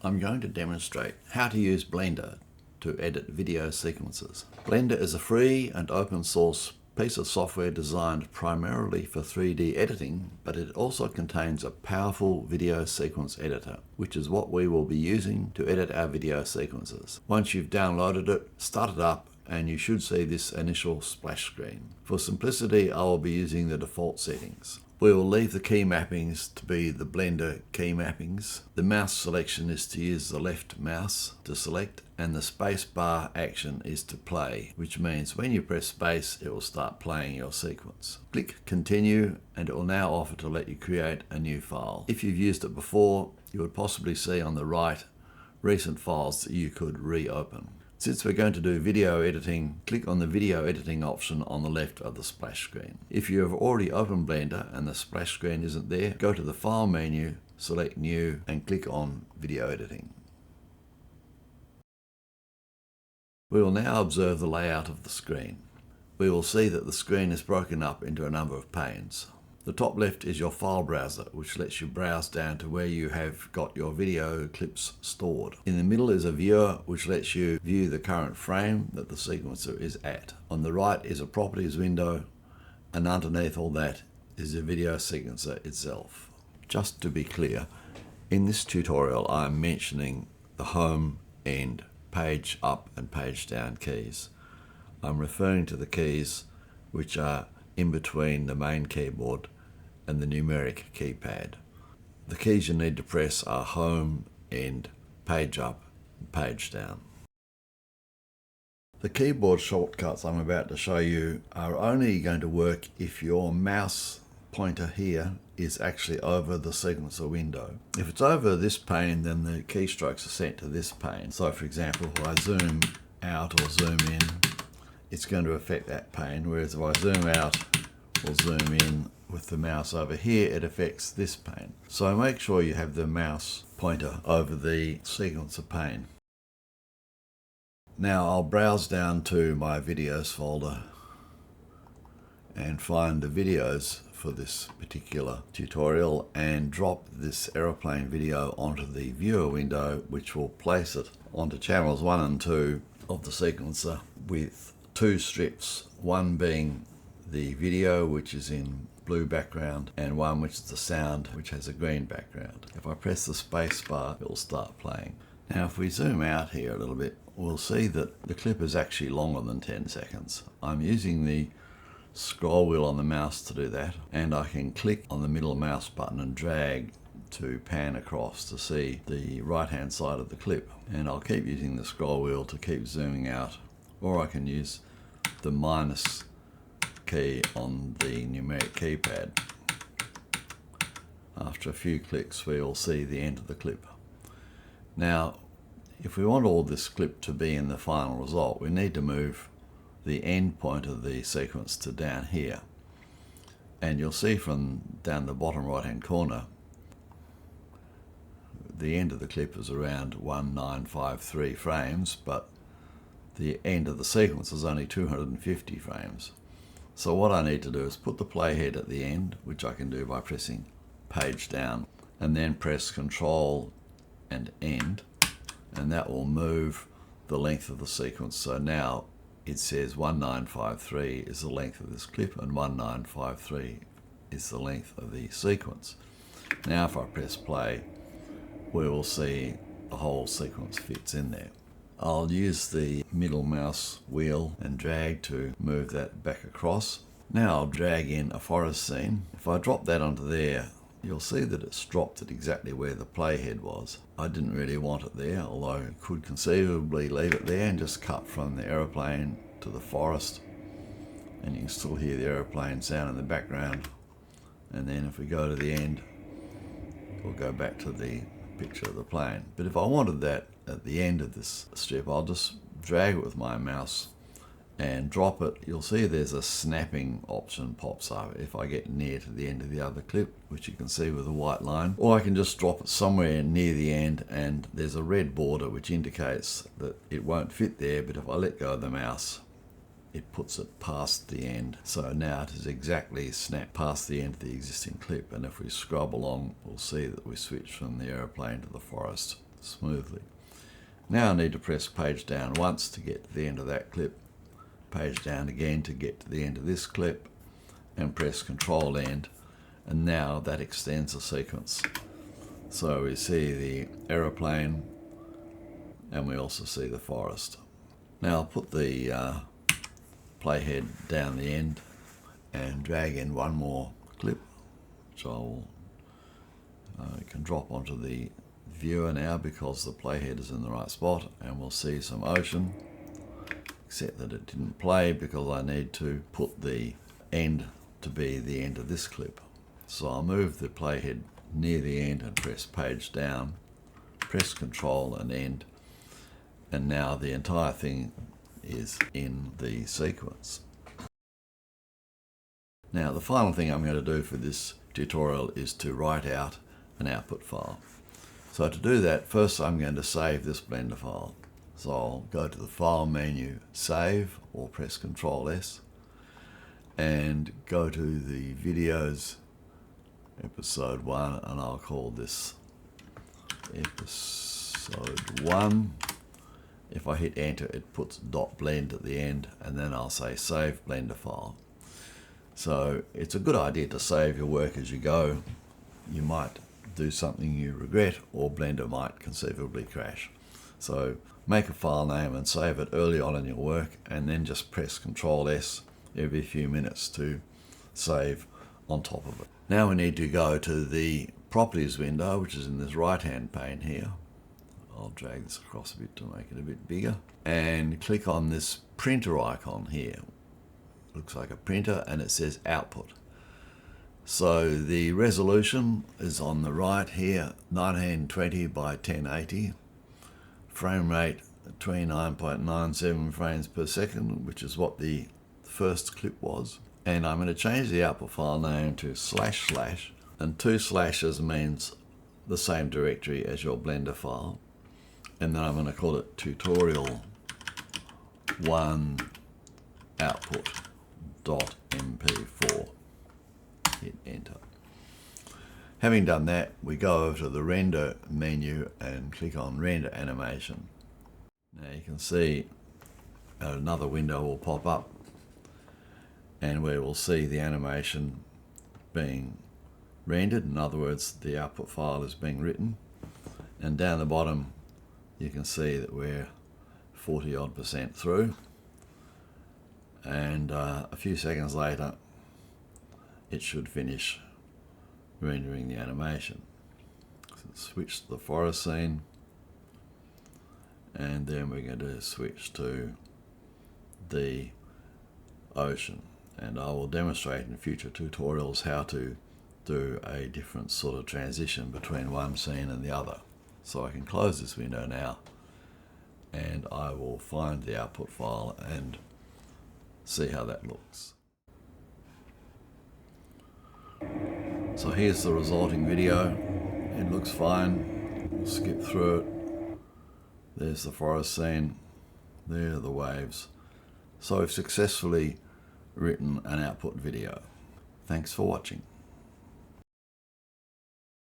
I'm going to demonstrate how to use Blender to edit video sequences. Blender is a free and open source piece of software designed primarily for 3D editing, but it also contains a powerful video sequence editor, which is what we will be using to edit our video sequences. Once you've downloaded it, start it up, and you should see this initial splash screen. For simplicity, I will be using the default settings. We will leave the key mappings to be the Blender key mappings. The mouse selection is to use the left mouse to select, and the space bar action is to play, which means when you press space, it will start playing your sequence. Click continue, and it will now offer to let you create a new file. If you've used it before, you would possibly see on the right recent files that you could reopen. Since we're going to do video editing, click on the video editing option on the left of the splash screen. If you have already opened Blender and the splash screen isn't there, go to the File menu, select New, and click on Video Editing. We will now observe the layout of the screen. We will see that the screen is broken up into a number of panes. The top left is your file browser, which lets you browse down to where you have got your video clips stored. In the middle is a viewer, which lets you view the current frame that the sequencer is at. On the right is a properties window, and underneath all that is the video sequencer itself. Just to be clear, in this tutorial I'm mentioning the home and page up and page down keys. I'm referring to the keys which are in between the main keyboard and the numeric keypad. The keys you need to press are home and page up and page down. The keyboard shortcuts I'm about to show you are only going to work if your mouse pointer here is actually over the sequencer window. If it's over this pane, then the keystrokes are sent to this pane. So for example, if I zoom out or zoom in, it's going to affect that pane, whereas if I zoom out or zoom in with the mouse over here, it affects this pane. So make sure you have the mouse pointer over the sequencer pane. Now I'll browse down to my videos folder and find the videos for this particular tutorial and drop this aeroplane video onto the viewer window, which will place it onto channels 1 and 2 of the sequencer with two strips, one being the video, which is in blue background, and one which is the sound, which has a green background. If I press the space bar, it will start playing. Now if we zoom out here a little bit, we'll see that the clip is actually longer than 10 seconds. I'm using the scroll wheel on the mouse to do that, and I can click on the middle mouse button and drag to pan across to see the right hand side of the clip. And I'll keep using the scroll wheel to keep zooming out, or I can use the minus key on the numeric keypad. After a few clicks, we will see the end of the clip. Now, if we want all this clip to be in the final result, we need to move the end point of the sequence to down here. And you'll see from down the bottom right hand corner, the end of the clip is around 1953 frames, but the end of the sequence is only 250 frames. So what I need to do is put the playhead at the end, which I can do by pressing page down, and then press Control and End, and that will move the length of the sequence. So now it says 1953 is the length of this clip, and 1953 is the length of the sequence. Now if I press play, we will see the whole sequence fits in there. I'll use the middle mouse wheel and drag to move that back across. Now I'll drag in a forest scene. If I drop that onto there, you'll see that it's dropped at exactly where the playhead was. I didn't really want it there, although I could conceivably leave it there and just cut from the aeroplane to the forest. And you can still hear the aeroplane sound in the background. And then if we go to the end, we'll go back to the picture of the plane. But if I wanted that at the end of this strip, I'll just drag it with my mouse and drop it. You'll see there's a snapping option pops up if I get near to the end of the other clip, which you can see with a white line. Or I can just drop it somewhere near the end, and there's a red border which indicates that it won't fit there, but if I let go of the mouse, it puts it past the end. So now it is exactly snapped past the end of the existing clip, and if we scrub along, we'll see that we switch from the aeroplane to the forest. smoothly. Now I need to press page down once to get to the end of that clip, page down again to get to the end of this clip, and press Control End, and now that extends the sequence. So we see the aeroplane and we also see the forest. Now I'll put the playhead down the end and drag in one more clip, which I can drop onto the viewer now because the playhead is in the right spot, and we'll see some ocean, except that it didn't play because I need to put the end to be the end of this clip. So I'll move the playhead near the end and press page down, press Control and End, and now the entire thing is in the sequence. Now the final thing I'm going to do for this tutorial is to write out an output file. So to do that, first I'm going to save this Blender file. So I'll go to the File menu, Save, or press Control S, and go to the Videos, Episode 1, and I'll call this Episode 1. If I hit enter, it puts .blend at the end, and then I'll say Save Blender File. So it's a good idea to save your work as you go. You might do something you regret, or Blender might conceivably crash. So make a file name and save it early on in your work, and then just press Control S every few minutes to save on top of it. Now we need to go to the Properties window, which is in this right hand pane here. I'll drag this across a bit to make it a bit bigger, and click on this printer icon here. It looks like a printer and it says Output. So the resolution is on the right here, 1920 by 1080. Frame rate 29.97 frames per second, which is what the first clip was. And I'm going to change the output file name to // and 2 slashes means the same directory as your Blender file. And then I'm going to call it tutorial1 output.mp4. Hit enter. Having done that, we go over to the render menu and click on render animation. Now you can see another window will pop up, and we will see the animation being rendered. In other words, the output file is being written, and down the bottom you can see that we're 40% through, and a few seconds later it should finish rendering the animation. So switch to the forest scene, and then we're going to switch to the ocean, and I will demonstrate in future tutorials how to do a different sort of transition between one scene and the other. So I can close this window now, and I will find the output file and see how that looks. So here's the resulting video. It looks fine. We'll skip through it. There's the forest scene. There are the waves. So we've successfully written an output video. Thanks for watching.